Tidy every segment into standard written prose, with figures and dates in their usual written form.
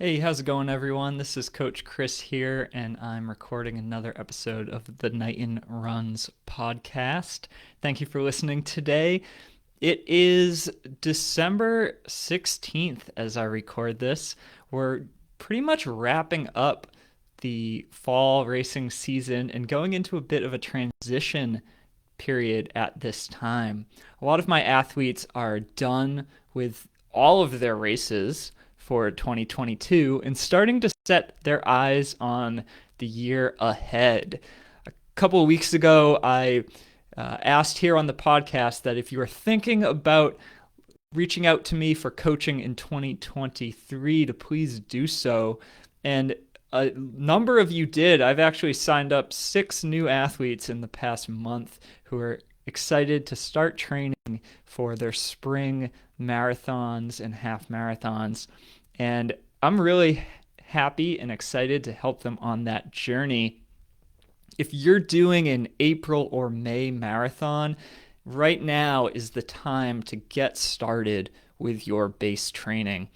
Hey, how's it going, everyone? This is Coach Chris here, and I'm recording another episode of the Knighton Runs Podcast. Thank you for listening today. It is December 16th as I record this. We're pretty much wrapping up the fall racing season and going into a bit of a transition period at this time. A lot of my athletes are done with all of their races for 2022 and starting to set their eyes on the year ahead. A couple of weeks ago, I asked here on the podcast that if you are thinking about reaching out to me for coaching in 2023, to please do so. And a number of you did. I've actually signed up 6 new athletes in the past month who are excited to start training for their spring marathons and half marathons. And I'm really happy and excited to help them on that journey. If you're doing an April or May marathon, right now is the time to get started with your base training.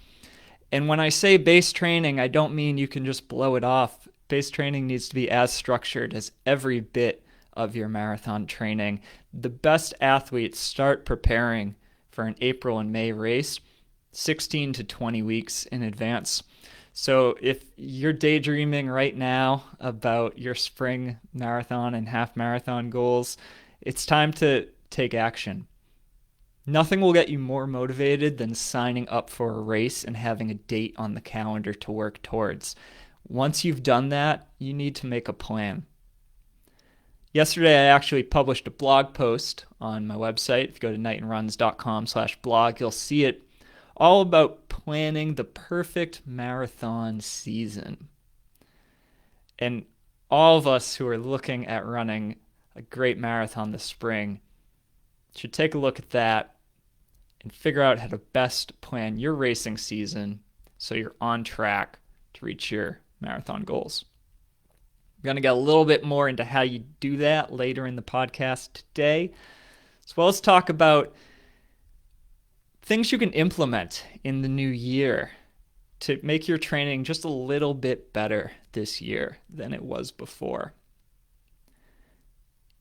And when I say base training, I don't mean you can just blow it off. Base training needs to be as structured as every bit of your marathon training. The best athletes start preparing for an April and May race 16 to 20 weeks in advance. So if you're daydreaming right now about your spring marathon and half marathon goals, it's time to take action. Nothing will get you more motivated than signing up for a race and having a date on the calendar to work towards. Once you've done that, you need to make a plan. Yesterday, I actually published a blog post on my website. If you go to knightonruns.com/blog, you'll see it all about planning the perfect marathon season. And all of us who are looking at running a great marathon this spring should take a look at that and figure out how to best plan your racing season so you're on track to reach your marathon goals. We're going to get a little bit more into how you do that later in the podcast today, as well as talk about things you can implement in the new year to make your training just a little bit better this year than it was before.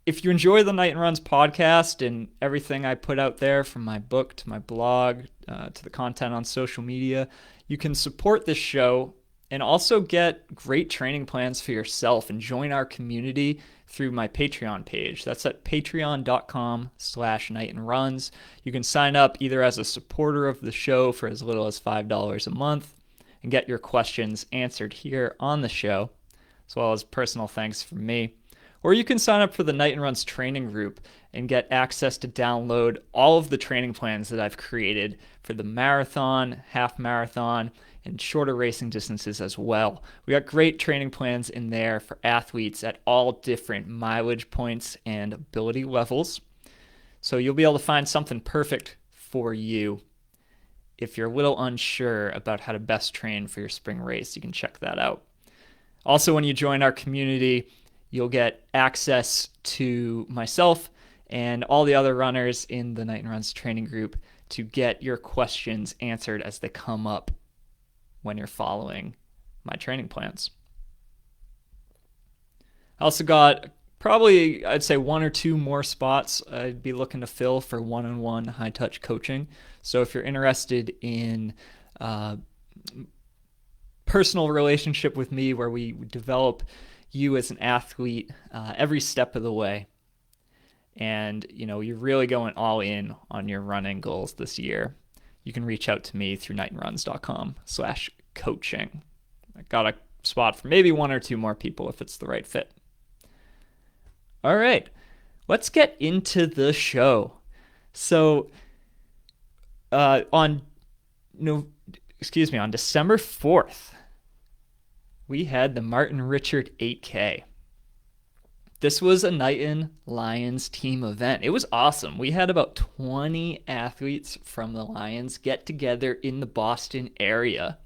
If you enjoy the Knighton Runs podcast and everything I put out there, from my book to my blog to the content on social media, you can support this show and also get great training plans for yourself and join our community through my Patreon page. That's at patreon.com/KnightonRuns. You can sign up either as a supporter of the show for as little as $5 a month and get your questions answered here on the show, as well as personal thanks from me. Or you can sign up for the Knighton Runs training group and get access to download all of the training plans that I've created for the marathon, half marathon, and shorter racing distances as well. We got great training plans in there for athletes at all different mileage points and ability levels. So you'll be able to find something perfect for you. If you're a little unsure about how to best train for your spring race, you can check that out. Also, when you join our community, you'll get access to myself and all the other runners in the Knighton Runs training group to get your questions answered as they come up when you're following my training plans. I also got probably, I'd say, 1 or 2 more spots I'd be looking to fill for one-on-one high-touch coaching. So if you're interested in personal relationship with me where we develop you as an athlete every step of the way, and you're really going all in on your running goals this year, you can reach out to me through knightonruns.com/coaching. I got a spot for maybe 1 or 2 more people if it's the right fit. All right, let's get into the show. So on December 4th, we had the Martin Richard 8K. This was a Knighton Lions team event. It was awesome. We had about 20 athletes from the Lions get together in the Boston area.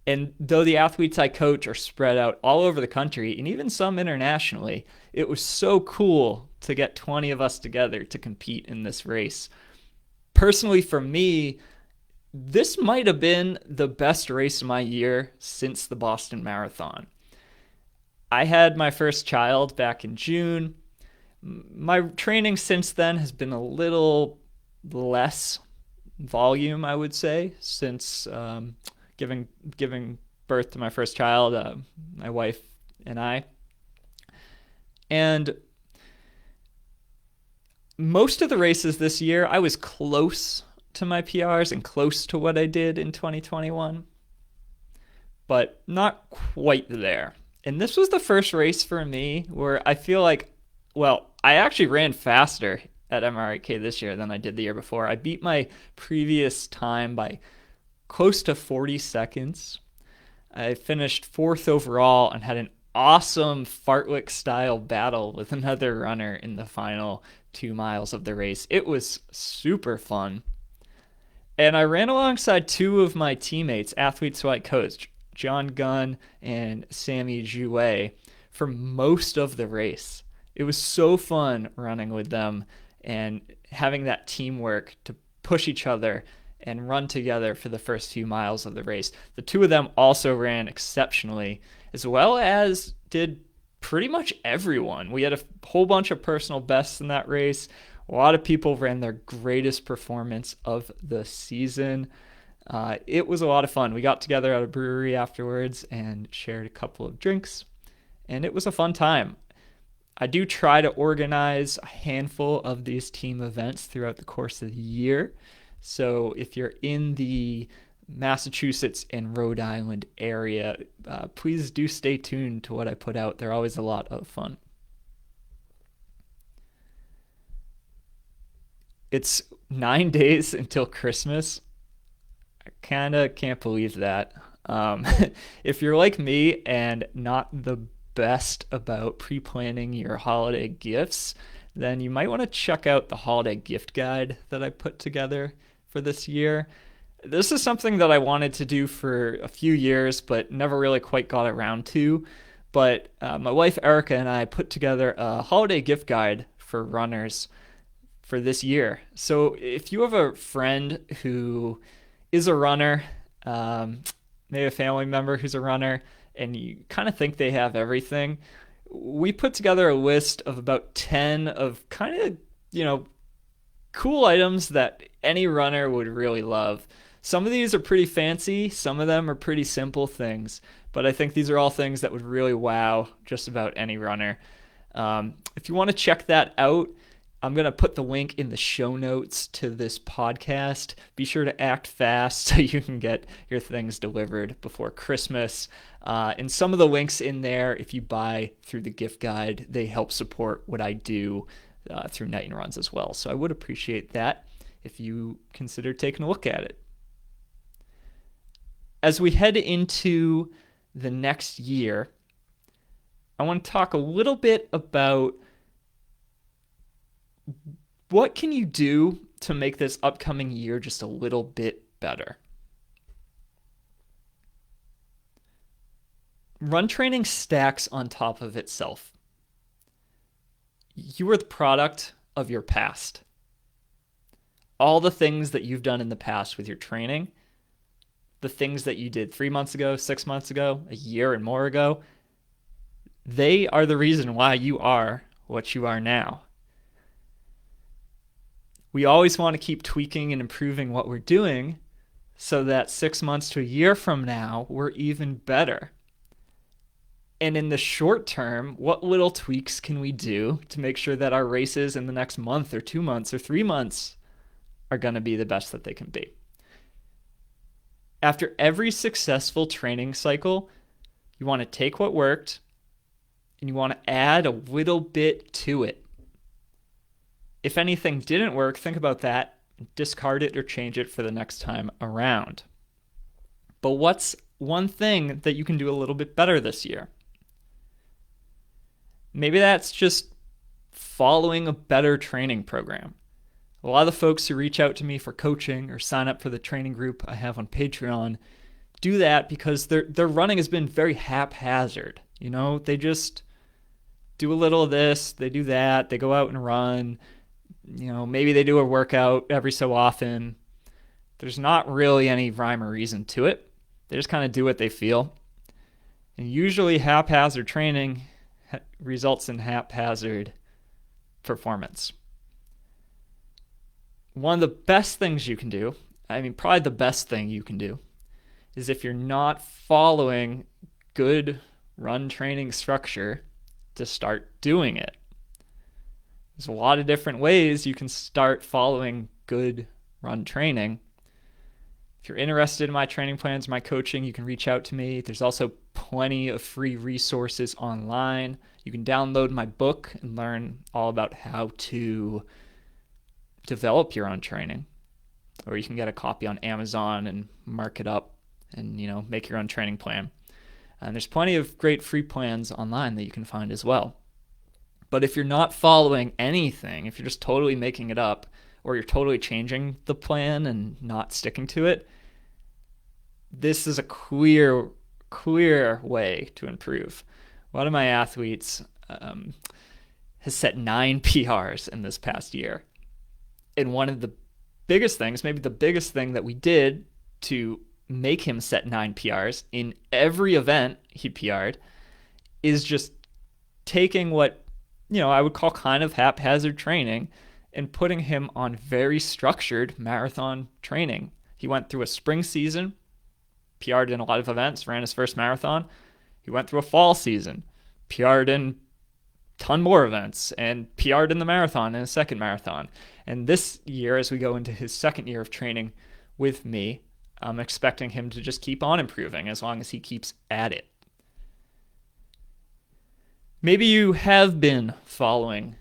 And though the athletes I coach are spread out all over the country and even some internationally, it was so cool to get 20 of us together to compete in this race. Personally, for me, this might have been the best race of my year since the Boston Marathon. I had my first child back in June. My training since then has been a little less volume, I would say, since giving birth to my first child, my wife and I. And most of the races this year, I was close to my PRs and close to what I did in 2021, but not quite there. And this was the first race for me where I feel like, well, I actually ran faster at MR8K this year than I did the year before. I beat my previous time by close to 40 seconds. I finished fourth overall and had an awesome fartlek style battle with another runner in the final 2 miles of the race. It was super fun. And I ran alongside two of my teammates, athletes who I coached, John Gunn and Sammy Jouet, for most of the race. It was so fun running with them and having that teamwork to push each other and run together for the first few miles of the race. The two of them also ran exceptionally, as well as did pretty much everyone. We had a whole bunch of personal bests in that race. A lot of people ran their greatest performance of the season. It was a lot of fun. We got together at a brewery afterwards and shared a couple of drinks, and it was a fun time. I do try to organize a handful of these team events throughout the course of the year. So if you're in the Massachusetts and Rhode Island area, please do stay tuned to what I put out. They're always a lot of fun. It's 9 days until Christmas. I kind of can't believe that. If you're like me and not the best about pre-planning your holiday gifts, then you might want to check out the holiday gift guide that I put together for this year. This is something that I wanted to do for a few years, but never really quite got around to. But my wife Erica and I put together a holiday gift guide for runners for this year. So if you have a friend who is a runner, maybe a family member who's a runner, and you kind of think they have everything, we put together a list of about 10 of kind of, cool items that any runner would really love. Some of these are pretty fancy, some of them are pretty simple things, but I think these are all things that would really wow just about any runner. If you want to check that out, I'm going to put the link in the show notes to this podcast. Be sure to act fast so you can get your things delivered before Christmas. And some of the links in there, if you buy through the gift guide, they help support what I do through Knighton Runs as well. So I would appreciate that if you consider taking a look at it. As we head into the next year, I want to talk a little bit about what can you do to make this upcoming year just a little bit better. Run training stacks on top of itself. You are the product of your past. All the things that you've done in the past with your training, the things that you did 3 months ago, 6 months ago, a year and more ago, they are the reason why you are what you are now. We always want to keep tweaking and improving what we're doing so that 6 months to a year from now, we're even better. And in the short term, what little tweaks can we do to make sure that our races in the next month or 2 months or 3 months are going to be the best that they can be? After every successful training cycle, you want to take what worked and you want to add a little bit to it. If anything didn't work, think about that, discard it or change it for the next time around. But what's one thing that you can do a little bit better this year? Maybe that's just following a better training program. A lot of the folks who reach out to me for coaching or sign up for the training group I have on Patreon do that because their running has been very haphazard. They just do a little of this, they do that, they go out and run. Maybe they do a workout every so often. There's not really any rhyme or reason to it. They just kind of do what they feel. And usually haphazard training results in haphazard performance. One of the best things you can do, probably the best thing you can do, is if you're not following good run training structure, to start doing it. There's a lot of different ways you can start following good run training. If you're interested in my training plans, my coaching, you can reach out to me. There's also plenty of free resources online. You can download my book and learn all about how to develop your own training. Or you can get a copy on Amazon and mark it up and, make your own training plan. And there's plenty of great free plans online that you can find as well. But if you're not following anything, if you're just totally making it up, or you're totally changing the plan and not sticking to it, this is a clear way to improve. One of my athletes has set 9 PRs in this past year. And one of the biggest things, maybe the biggest thing that we did to make him set 9 PRs in every event he PR'd is just taking what, I would call kind of haphazard training and putting him on very structured marathon training. He went through a spring season, PR'd in a lot of events, ran his first marathon. He went through a fall season, PR'd in a ton more events, and PR'd in the marathon in his second marathon. And this year, as we go into his second year of training with me, I'm expecting him to just keep on improving as long as he keeps at it. Maybe you have been following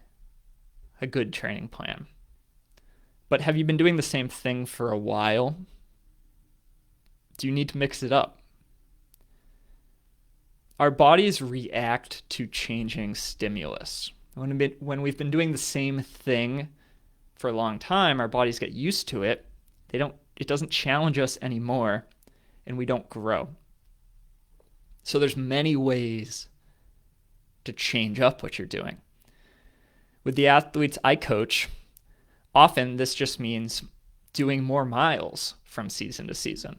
a good training plan, but have you been doing the same thing for a while? Do you need to mix it up? Our bodies react to changing stimulus. When we've been doing the same thing for a long time, our bodies get used to it. It doesn't challenge us anymore, and we don't grow. So there's many ways to change up what you're doing. With the athletes I coach, often this just means doing more miles from season to season.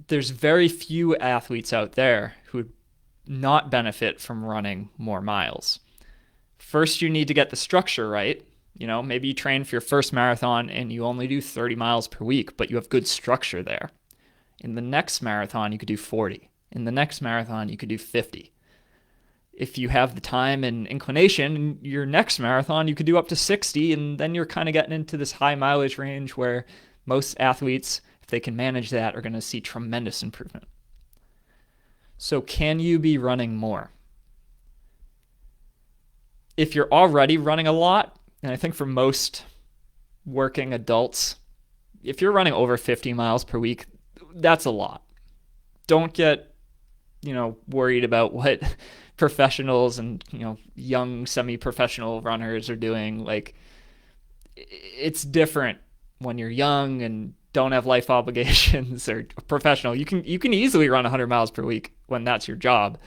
There's very few athletes out there who would not benefit from running more miles. First, you need to get the structure right. Maybe you train for your first marathon and you only do 30 miles per week, but you have good structure there. In the next marathon, you could do 40. In the next marathon, you could do 50. If you have the time and inclination, your next marathon, you could do up to 60, and then you're kind of getting into this high mileage range where most athletes, if they can manage that, are going to see tremendous improvement. So can you be running more? If you're already running a lot, and I think for most working adults, if you're running over 50 miles per week, that's a lot. Don't get, worried about what professionals and, young semi-professional runners are doing. Like, it's different when you're young and don't have life obligations or professional. You can easily run 100 miles per week when that's your job.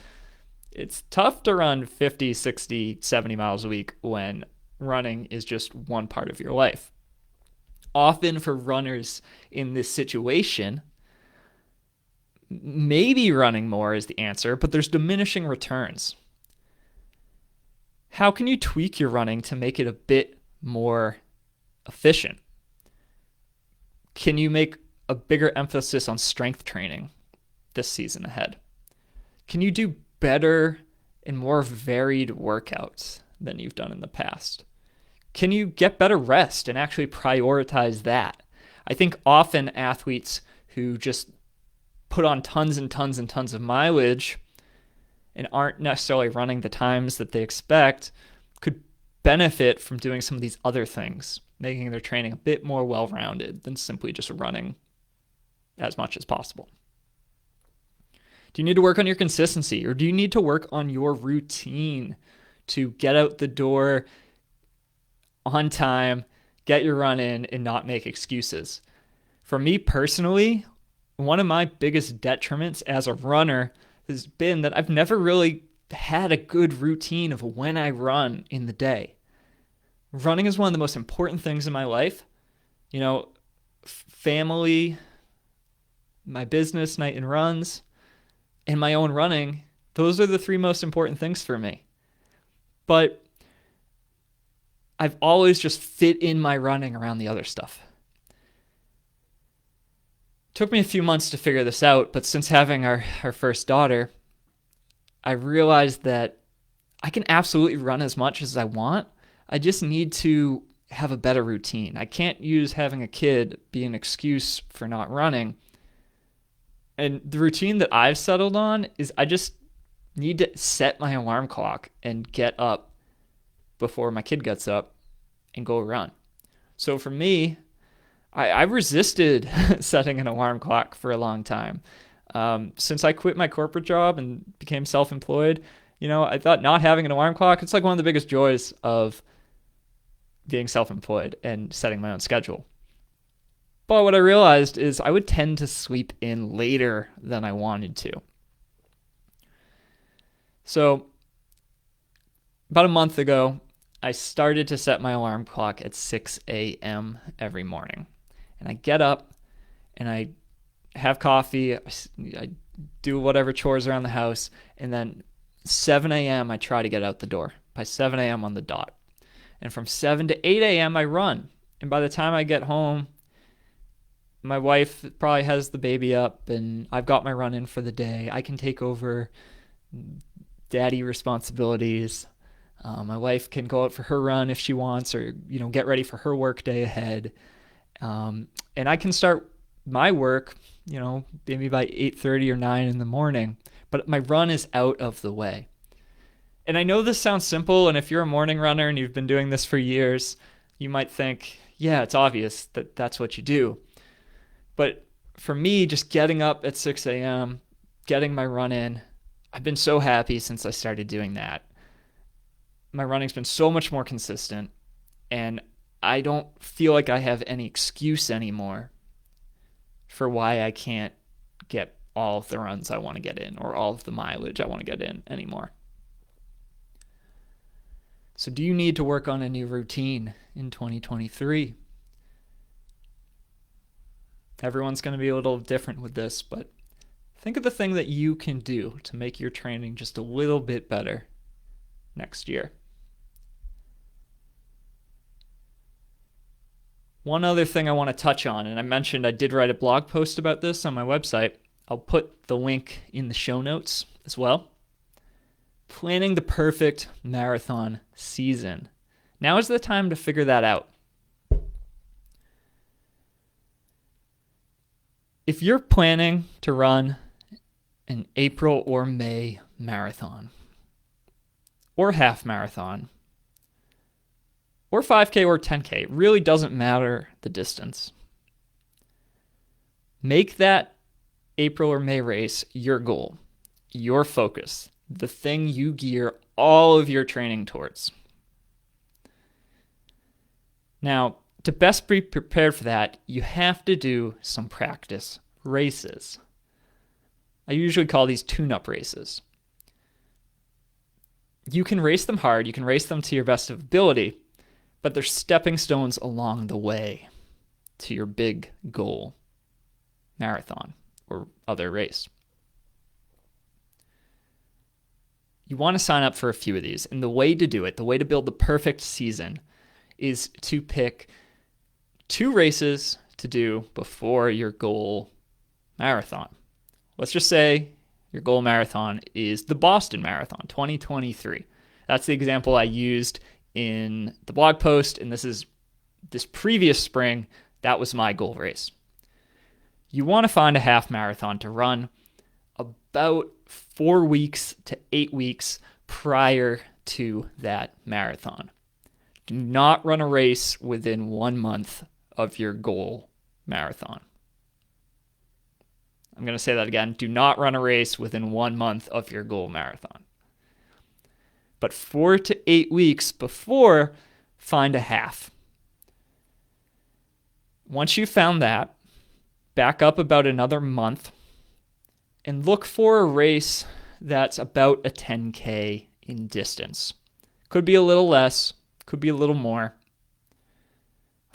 It's tough to run 50, 60, 70 miles a week when running is just one part of your life. Often for runners in this situation, maybe running more is the answer, but there's diminishing returns. How can you tweak your running to make it a bit more efficient? Can you make a bigger emphasis on strength training this season ahead? Can you do better and more varied workouts than you've done in the past? Can you get better rest and actually prioritize that? I think often athletes who just put on tons and tons and tons of mileage and aren't necessarily running the times that they expect could benefit from doing some of these other things, making their training a bit more well-rounded than simply just running as much as possible. Do you need to work on your consistency, or do you need to work on your routine to get out the door on time, get your run in, and not make excuses? For me personally, one of my biggest detriments as a runner has been that I've never really had a good routine of when I run in the day. Running is one of the most important things in my life. family, my business, Knighton Runs, and my own running, those are the three most important things for me. But I've always just fit in my running around the other stuff. Took me a few months to figure this out, but since having our first daughter, I realized that I can absolutely run as much as I want. I just need to have a better routine. I can't use having a kid be an excuse for not running. And the routine that I've settled on is I just need to set my alarm clock and get up before my kid gets up and go run. So for me, I resisted setting an alarm clock for a long time. Since I quit my corporate job and became self-employed, I thought not having an alarm clock, it's like one of the biggest joys of being self-employed and setting my own schedule. But what I realized is I would tend to sleep in later than I wanted to. So about a month ago, I started to set my alarm clock at 6 a.m. every morning. And I get up and I have coffee, I do whatever chores around the house, and then 7 a.m. I try to get out the door. By 7 a.m. on the dot. And from 7 to 8 a.m. I run. And by the time I get home, my wife probably has the baby up and I've got my run in for the day. I can take over daddy responsibilities. My wife can go out for her run if she wants, or, get ready for her work day ahead. And I can start my work, maybe by 8:30 or 9 in the morning, but my run is out of the way. And I know this sounds simple, and if you're a morning runner and you've been doing this for years, you might think, yeah, it's obvious that that's what you do. But for me, just getting up at 6 a.m., getting my run in, I've been so happy since I started doing that. My running's been so much more consistent, and I don't feel like I have any excuse anymore for why I can't get all of the runs I want to get in or all of the mileage I want to get in anymore. So do you need to work on a new routine in 2023? Everyone's going to be a little different with this, but think of the thing that you can do to make your training just a little bit better next year. One other thing I want to touch on, and I mentioned I did write a blog post about this on my website. I'll put the link in the show notes as well. Planning the perfect marathon season. Now is the time to figure that out. If you're planning to run an April or May marathon, or half marathon, or 5K or 10K, it really doesn't matter the distance. Make that April or May race your goal, your focus, the thing you gear all of your training towards. Now, to best be prepared for that, you have to do some practice races. I usually call these tune-up races. You can race them hard, you can race them to your best of ability, but they're stepping stones along the way to your big goal, marathon or other race. You want to sign up for a few of these, and the way to do it, the way to build the perfect season, is to pick 2 races to do before your goal marathon. Let's just say your goal marathon is the Boston Marathon 2023. That's the example I used in the blog post, and this previous spring, that was my goal race. You want to find a half marathon to run about 4 weeks to 8 weeks prior to that marathon. Do not run a race within 1 month of your goal marathon. I'm going to say that again. Do not run a race within 1 month of your goal marathon. But 4 to 8 weeks before, find a half. Once you've found that, back up about another month and look for a race that's about a 10K in distance. Could be a little less, could be a little more.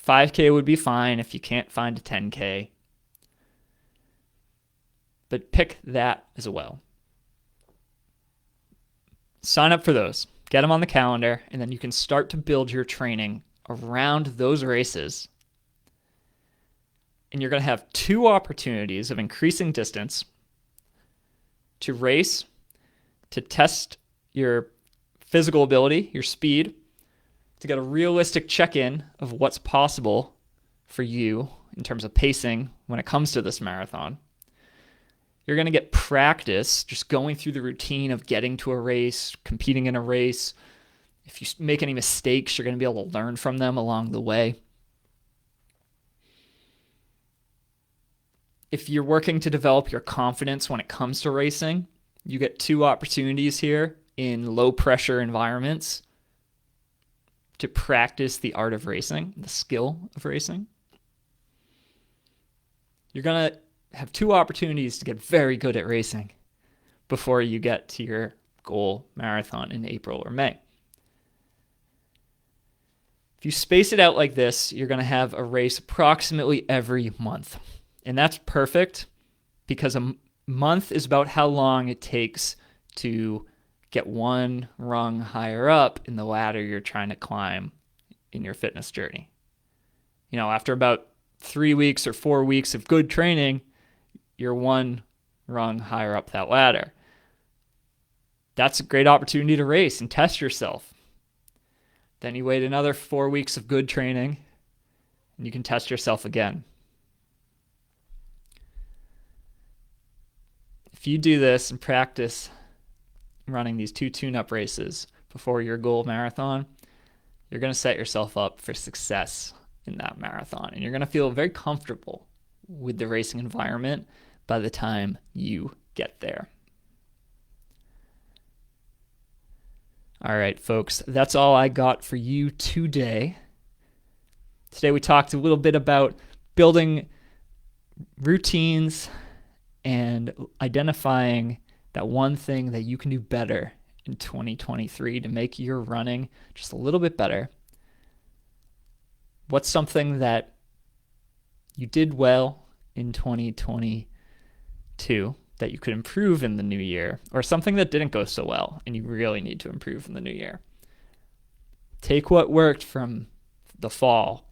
5K would be fine if you can't find a 10K. But pick that as well. Sign up for those. Get them on the calendar, and then you can start to build your training around those races. And you're going to have 2 opportunities of increasing distance to race, to test your physical ability, your speed, to get a realistic check-in of what's possible for you in terms of pacing when it comes to this marathon. You're going to get practice just going through the routine of getting to a race, competing in a race. If you make any mistakes, you're going to be able to learn from them along the way. If you're working to develop your confidence when it comes to racing, you get 2 opportunities here in low-pressure environments to practice the art of racing, the skill of racing. You're going to have 2 opportunities to get very good at racing before you get to your goal marathon in April or May. If you space it out like this, you're going to have a race approximately every month. And that's perfect because a month is about how long it takes to get one rung higher up in the ladder you're trying to climb in your fitness journey. After about 3 weeks or 4 weeks of good training, you're one rung higher up that ladder. That's a great opportunity to race and test yourself. Then you wait another 4 weeks of good training and you can test yourself again. If you do this and practice running these 2 tune-up races before your goal marathon, you're going to set yourself up for success in that marathon. And you're going to feel very comfortable with the racing environment by the time you get there. All right, folks, that's all I got for you today. Today we talked a little bit about building routines and identifying that one thing that you can do better in 2023 to make your running just a little bit better. What's something that you did well in 2022 that you could improve in the new year, or something that didn't go so well and you really need to improve in the new year? Take what worked from the fall,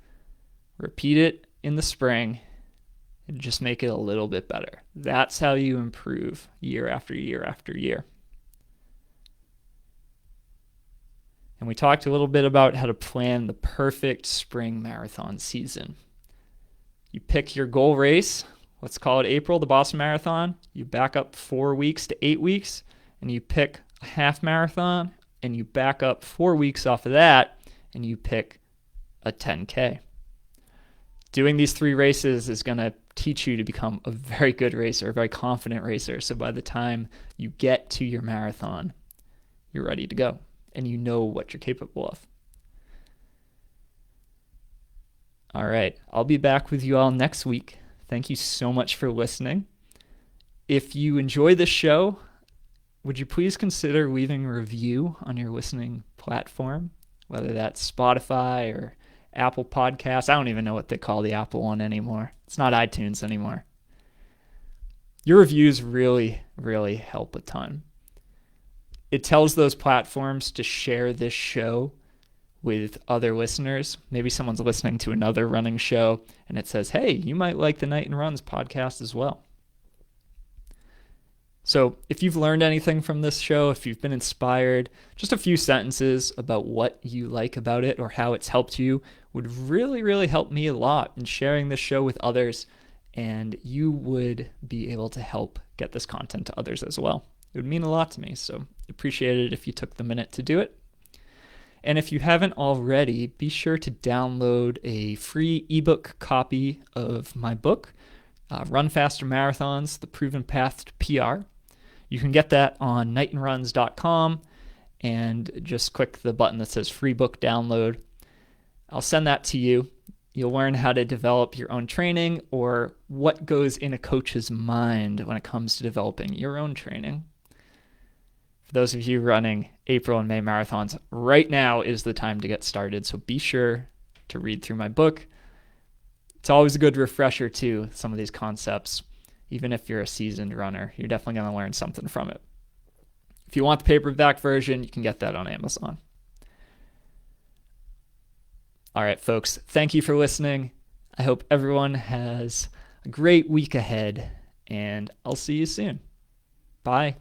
repeat it in the spring, and just make it a little bit better. That's how you improve year after year after year. And we talked a little bit about how to plan the perfect spring marathon season. You pick your goal race, let's call it April, the Boston Marathon. You back up 4 weeks to 8 weeks, and you pick a half marathon, and you back up 4 weeks off of that, and you pick a 10K. Doing these 3 races is going to teach you to become a very good racer, a very confident racer. So by the time you get to your marathon, you're ready to go and you know what you're capable of. All right, I'll be back with you all next week. Thank you so much for listening. If you enjoy this show, would you please consider leaving a review on your listening platform, whether that's Spotify or Apple Podcasts. I don't even know what they call the Apple one anymore. It's not iTunes anymore. Your reviews really, really help a ton. It tells those platforms to share this show with other listeners. Maybe someone's listening to another running show and it says, hey, you might like the Knighton Runs podcast as well. So if you've learned anything from this show, if you've been inspired, just a few sentences about what you like about it or how it's helped you would really, really help me a lot in sharing this show with others, and you would be able to help get this content to others as well. It would mean a lot to me, so appreciate it if you took the minute to do it. And if you haven't already, be sure to download a free ebook copy of my book, Run Faster Marathons, The Proven Path to PR. You can get that on knightonruns.com and just click the button that says free book download. I'll send that to you. You'll learn how to develop your own training or what goes in a coach's mind when it comes to developing your own training. For those of you running April and May marathons, right now is the time to get started. So be sure to read through my book. It's always a good refresher too, some of these concepts. Even if you're a seasoned runner, you're definitely going to learn something from it. If you want the paperback version, you can get that on Amazon. All right, folks, thank you for listening. I hope everyone has a great week ahead, and I'll see you soon. Bye.